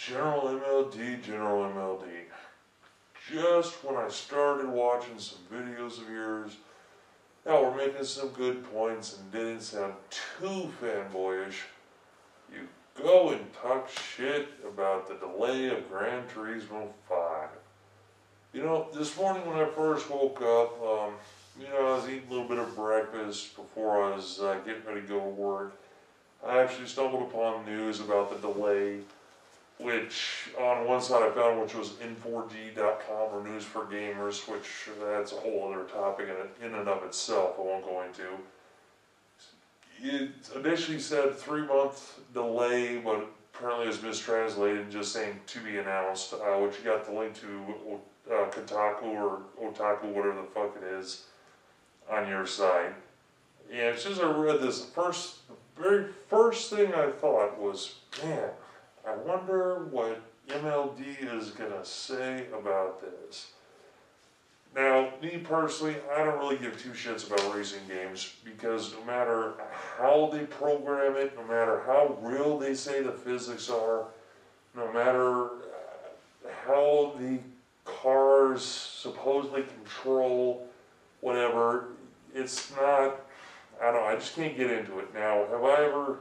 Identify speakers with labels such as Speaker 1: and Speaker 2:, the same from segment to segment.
Speaker 1: GeneraLMLD. Just when I started watching some videos of yours that were making some good points and didn't sound too fanboyish, you go and talk shit about the delay of Gran Turismo 5. You know, this morning when I first woke up, I was eating a little bit of breakfast before I was getting ready to go to work. I actually stumbled upon news about the delay, which on one side I found, which was N4G.com or News for Gamers, which that's a whole other topic in and of itself I won't go into. It initially said 3-month delay, but apparently it was mistranslated, just saying to be announced, which you got the link to Kotaku or Otaku, whatever the fuck it is, on your side. And as soon as I read this, the very first thing I thought was, man, I wonder what MLD is going to say about this. Now, me personally, I don't really give two shits about racing games, because no matter how they program it, no matter how real they say the physics are, no matter how the cars supposedly control whatever, it's not, I don't know, I just can't get into it. Now, have I ever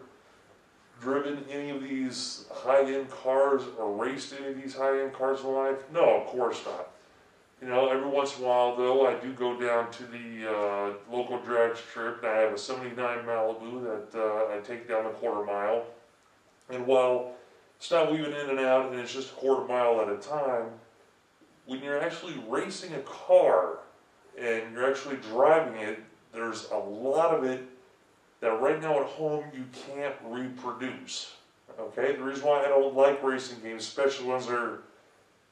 Speaker 1: driven any of these high-end cars or raced any of these high-end cars in life? No, of course not. You know, every once in a while, though, I do go down to the local drag strip, and I have a 79 Malibu that I take down the quarter mile. And while it's not weaving in and out, and it's just a quarter mile at a time, when you're actually racing a car and you're actually driving it, there's a lot of it that right now at home you can't reproduce. Okay, the reason why I don't like racing games, especially ones that are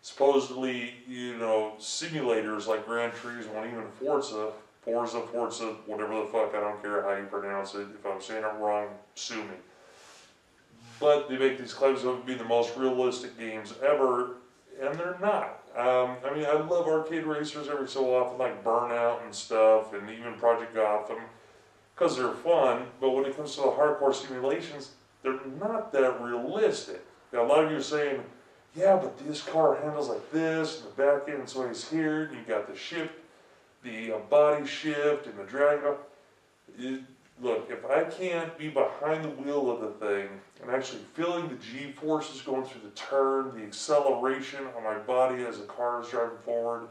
Speaker 1: supposedly, you know, simulators like Gran Turismo and even Forza, whatever the fuck, I don't care how you pronounce it. If I'm saying it wrong, sue me. But they make these claims of being the most realistic games ever, and they're not. I mean, I love arcade racers every so often, like Burnout and stuff, and even Project Gotham, because they're fun, but when it comes to the hardcore simulations, they're not that realistic. Now, a lot of you are saying, yeah, but this car handles like this, and the back end is always here, and you got the shift, the body shift, and the drag. Look, if I can't be behind the wheel of the thing, and actually feeling the G-forces going through the turn, the acceleration on my body as the car is driving forward,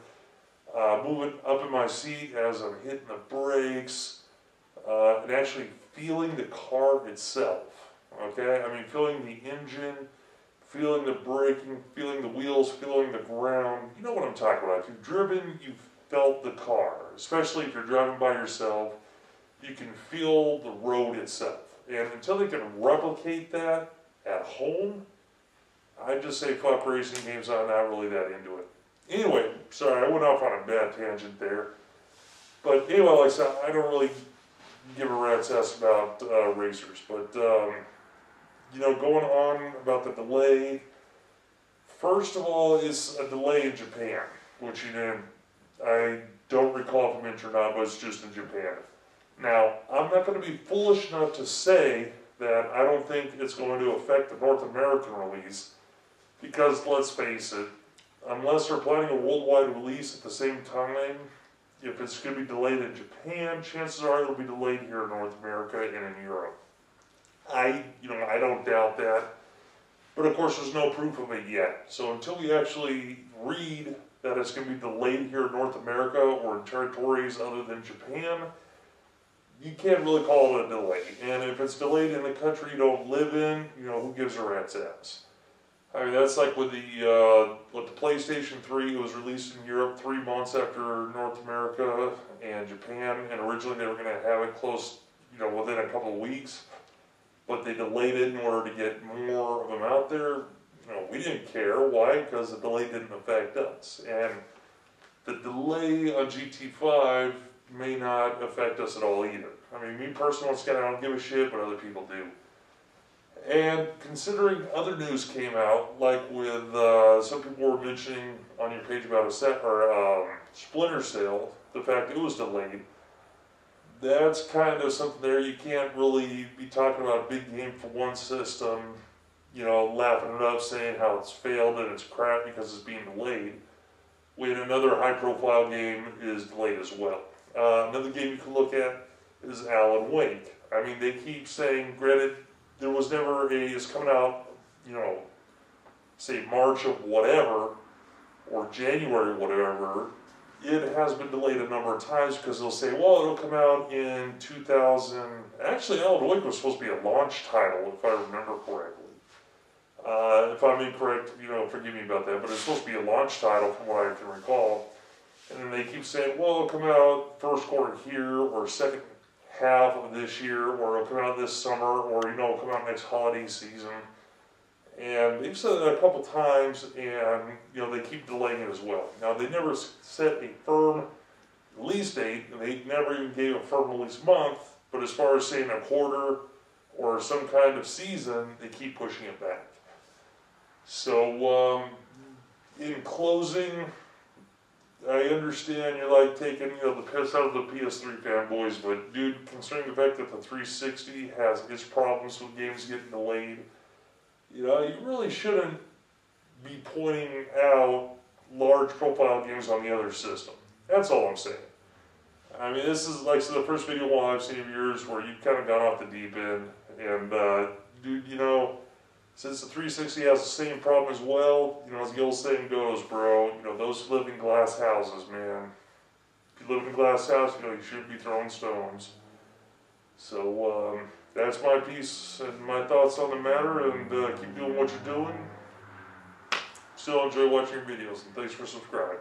Speaker 1: moving up in my seat as I'm hitting the brakes, and actually feeling the car itself, okay? I mean, feeling the engine, feeling the braking, feeling the wheels, feeling the ground. You know what I'm talking about. If you've driven, you've felt the car. Especially if you're driving by yourself, you can feel the road itself. And until they can replicate that at home, I just say fuck racing games, I'm not really that into it. Anyway, sorry, I went off on a bad tangent there. But anyway, like I said, I don't really give a rat's ass about racers. But, you know, going on about the delay, first of all, it's a delay in Japan, which, you know, I don't recall if I mentioned or not, but it's just in Japan. Now, I'm not going to be foolish enough to say that I don't think it's going to affect the North American release, because let's face it, unless they're planning a worldwide release at the same time, if it's going to be delayed in Japan, chances are it'll be delayed here in North America and in Europe. I don't doubt that, but of course there's no proof of it yet. So until we actually read that it's going to be delayed here in North America or in territories other than Japan, you can't really call it a delay. And if it's delayed in the country you don't live in, you know, who gives a rat's ass? I mean, that's like with the PlayStation 3, it was released in Europe 3 months after North America and Japan, and originally they were going to have it close, you know, within a couple of weeks, but they delayed it in order to get more of them out there. You know, we didn't care. Why? Because the delay didn't affect us. And the delay on GT5 may not affect us at all either. I mean, me personally, once again, I don't give a shit, but other people do. And considering other news came out, like with some people were mentioning on your page about a Splinter Cell, the fact it was delayed, that's kind of something there. You can't really be talking about a big game for one system you know, laughing it up, saying how it's failed and it's crap because it's being delayed, when another high-profile game is delayed as well. Another game you can look at is Alan Wake. I mean, they keep saying, granted, there was never it's coming out, you know, say March of whatever, or January whatever. It has been delayed a number of times because they'll say, well, it'll come out in 2000. Actually, Alan Wake was supposed to be a launch title, if I remember correctly. If I'm incorrect, you know, forgive me about that, but it's supposed to be a launch title from what I can recall. And then they keep saying, well, it'll come out first quarter here, or second half of this year, or it'll come out this summer, or, you know, it'll come out next holiday season. And they've said that a couple times, and, you know, they keep delaying it as well. Now, they never set a firm release date, and they never even gave a firm release month, but as far as saying a quarter or some kind of season, they keep pushing it back. So, in closing, I understand you're like taking, you know, the piss out of the PS3 fanboys, but dude, considering the fact that the 360 has its problems with games getting delayed, you know, you really shouldn't be pointing out large profile games on the other system. That's all I'm saying. I mean, this is like the first video I've seen of yours where you've kind of gone off the deep end. And, dude, you know, since the 360 has the same problem as well, you know, as the old saying goes, bro, you know, those who live in glass houses, man. If you live in a glass house, you know, you shouldn't be throwing stones. So, that's my piece and my thoughts on the matter, and keep doing what you're doing. Still enjoy watching your videos, and thanks for subscribing.